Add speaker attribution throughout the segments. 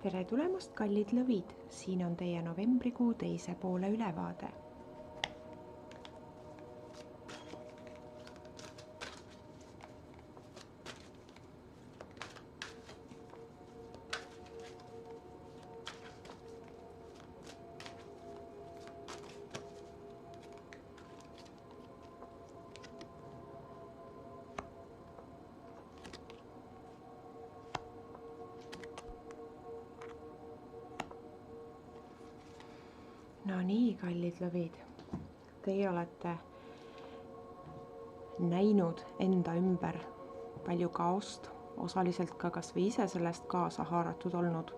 Speaker 1: Tere tulemast, kallid lõvid! Siin on teie novembrikuu teise poole ülevaade. No nii, kallid lõvid, teie olete näinud enda ümber palju kaost, osaliselt ka kas või ise sellest kaasa haaratud olnud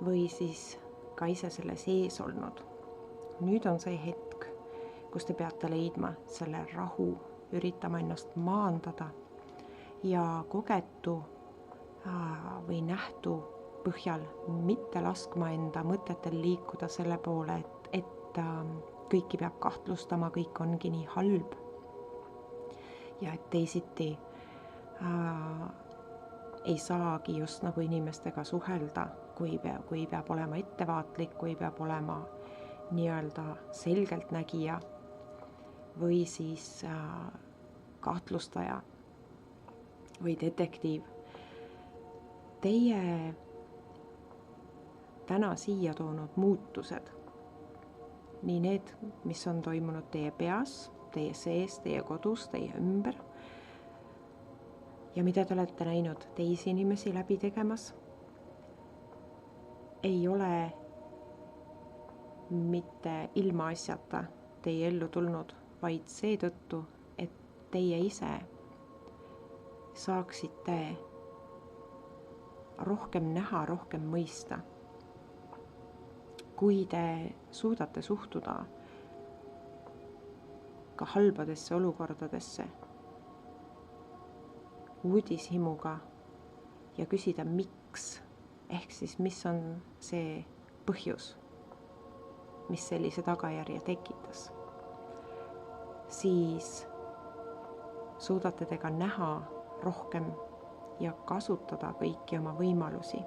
Speaker 1: või siis ka ise selle sees olnud. Nüüd on see hetk, kus te peate leidma selle rahu, üritama ennast maandada ja kogetu või nähtu põhjal mitte laskma enda mõtetel liikuda selle poole, et kõiki peab kahtlustama, kõik ongi nii halb ja et teisiti ei saagi just nagu inimestega suhelda, kui peab olema ettevaatlik, kui peab olema nii-öelda selgeltnägija või siis kahtlustaja või detektiiv. Teie täna siia toonud muutused, nii need, mis on toimunud teie peas, teie sees, teie kodus, teie ümber ja mida te olete näinud teisi inimesi läbi tegemas, ei ole mitte ilmaasjata teie ellu tulnud, vaid seetõttu, et teie ise saaksite rohkem näha, rohkem mõista. Kui te suudate suhtuda ka halbadesse olukordadesse uudishimuga ja küsida miks, ehk siis mis on see põhjus, mis sellise tagajärje tekitas, siis suudate te ka näha rohkem ja kasutada kõiki oma võimalusi.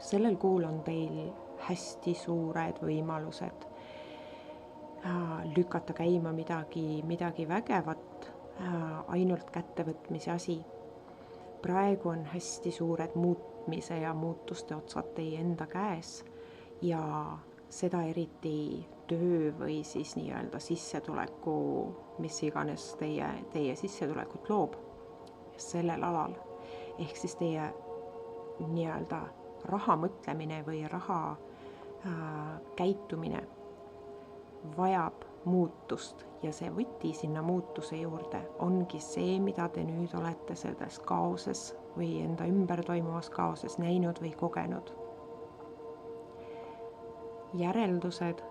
Speaker 1: Sellel kuul on teil hästi suured võimalused lükata käima midagi vägevat, ainult kättevõtmise asi. Praegu on hästi suured muutmise ja muutuste otsad teie enda käes ja seda eriti töö või siis nii-öelda sissetuleku, mis iganes teie sissetulekut loob sellel alal. Ehk siis teie nii-öelda raha mõtlemine või raha käitumine vajab muutust ja see võti sinna muutuse juurde ongi see, mida te nüüd olete selles kaoses või enda ümber toimuvas kaoses näinud või kogenud. Järeldused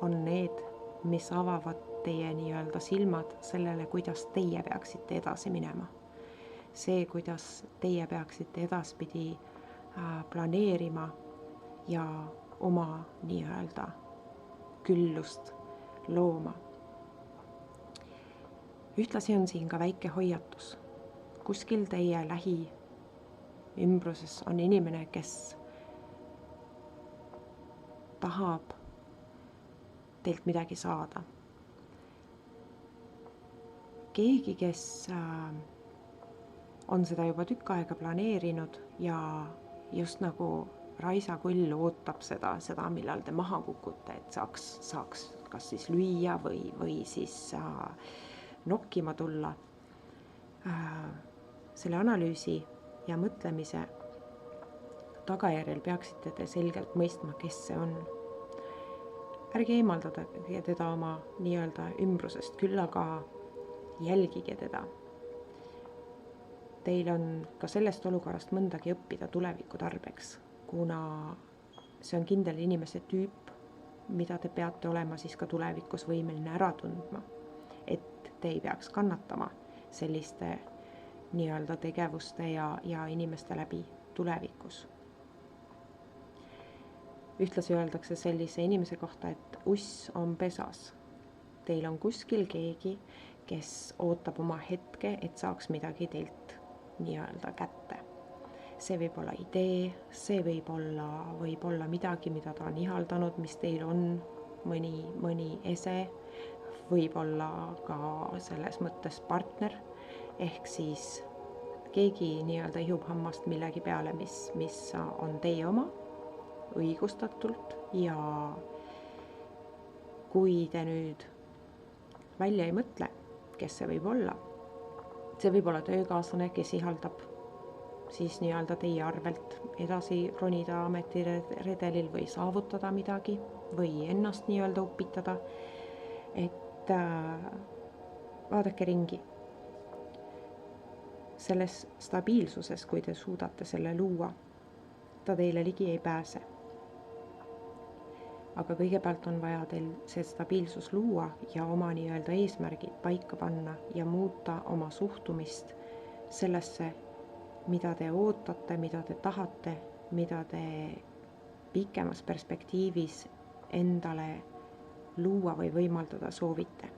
Speaker 1: on need, mis avavad teie nii-öelda silmad sellele, kuidas teie peaksite edasi minema. See, kuidas teie peaksite edaspidi planeerima ja oma nii-öelda küllust looma. Ühtlasi on siin ka väike hoiatus. Kuskil teie lähiümbruses on inimene, kes tahab teilt midagi saada. Keegi, kes on seda juba tükk aega planeerinud ja just nagu raisakull ootab seda, millal te maha kukute, et saaks kas siis lüüa või siis nokkima tulla. Selle analüüsi ja mõtlemise tagajärjel peaksite te selgelt mõistma, kes see on. Ärge eemaldada teda oma nii-öelda ümbrusest, küll aga jälgige teda. Teil on ka sellest olukorrast mõndagi õppida tuleviku tarbeks, kuna see on kindel inimese tüüp, mida te peate olema siis ka tulevikus võimeline ära tundma, et te ei peaks kannatama selliste nii-öelda tegevuste ja inimeste läbi tulevikus. Ühtlasi öeldakse sellise inimese kohta, et uss on pesas. Teil on kuskil keegi, kes ootab oma hetke, et saaks midagi teilt nii-öelda kätte. see võib olla idee, see võib olla midagi, mida ta on ihaldanud, mis teil on, mõni ese, võib olla ka selles mõttes partner, ehk siis keegi nii-öelda ihub hammast millegi peale, mis on teie oma, õigustatult, ja kui te nüüd välja ei mõtle, kes see võib olla töökaaslane, kes ihaldab siis nii-öelda teie arvelt edasi ronida ametiredelil või saavutada midagi või ennast nii-öelda upitada, et vaadake ringi. Selles stabiilsuses, kui te suudate selle luua, ta teile ligi ei pääse. Aga kõigepealt on vaja teil see stabiilsus luua ja oma nii-öelda eesmärgid paika panna ja muuta oma suhtumist sellesse, mida te ootate, mida te tahate, mida te pikemas perspektiivis endale luua või võimaldada soovite.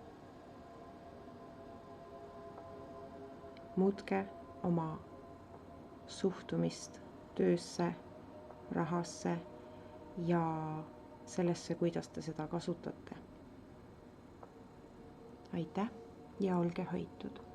Speaker 1: Muutke oma suhtumist töösse, rahasse ja sellesse, kuidas te seda kasutate. Aitäh ja olge hoitud!